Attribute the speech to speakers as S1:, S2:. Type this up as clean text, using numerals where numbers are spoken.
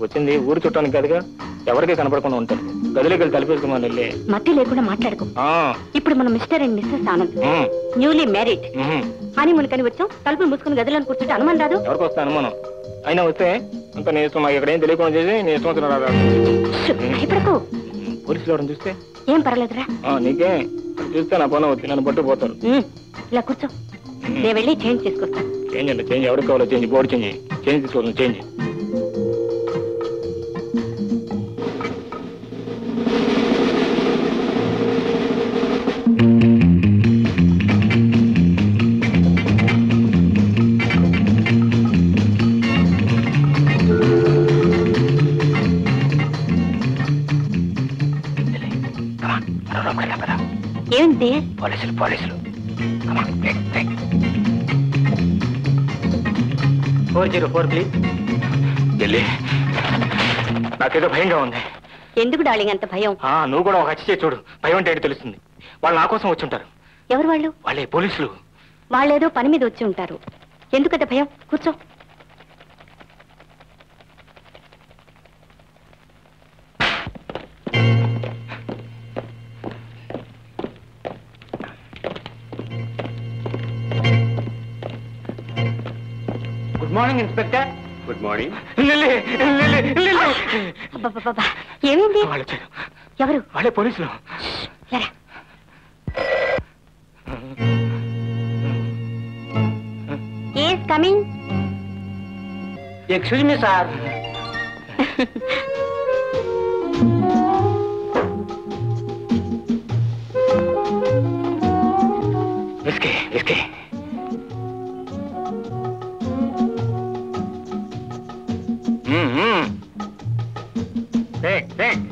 S1: వచ్చింది ఊరు చుట్టానికి కాదుగా, ఎవరికీ కనపడకుండా ఉంటారు. గదిలోకి వెళ్ళి తలిపేసుకోమని వెళ్ళి.
S2: మట్టి లేకుండా మాట్లాడుకో. ఇప్పుడు మనం mister and missus Anand, newly married. Honeymoon కని వచ్చాం, తలుపులు మూసుకుని గదిలో కూర్చుంటే అనుమానం రాదు.
S1: ఎవరికి వస్తా అనుమానం? అయినా వస్తే అంత నీ ఇష్టం, మాకు ఎక్కడేం తెలియకుండా చేసి నీ ఇష్టం వచ్చిన
S2: భయపడకు.
S1: పోలీసులు ఎవరైనా చూస్తే
S2: ఏం పర్వాలేదురా.
S1: నీకే చూస్తే నా పని వచ్చి నన్ను పట్టుకుపోతారు.
S2: ఇలా కూర్చో, నేను వెళ్ళి చేంజ్ చేసుకొస్తాను.
S1: చేంజ్ అండి, చేంజ్ ఎవరికి కావాలో చేంజ్, బోర్డు చేంజ్, చేంజ్ తీసుకోవాలి, చేంజ్.
S2: ఏంటి?
S1: పోలీసులు పోలీసులు 404 ప్లీజ్. ఢిల్లీ, నాకేదో భయంగా ఉంది.
S2: ఎందుకు డార్లింగ్ అంత భయం?
S1: నువ్వు కూడా ఒక హత్య చేసి చూడు, భయం అంటే ఏంటి తెలుస్తుంది. వాళ్ళు నా కోసం వచ్చి ఉంటారు.
S2: ఎవరు వాళ్ళు?
S1: వాళ్ళే పోలీసులు.
S2: వాళ్ళేదో పని మీద వచ్చి ఉంటారు. ఎందుకంత భయం? కూర్చో.
S1: Good morning inspector.
S3: Good morning.
S2: ఏమైంది?
S1: వాళ్ళు వచ్చారు.
S2: ఎవరు?
S1: వాళ్ళే పోలీసులు.
S2: Coming.
S1: Excuse me sir. Whisky whisky. Take.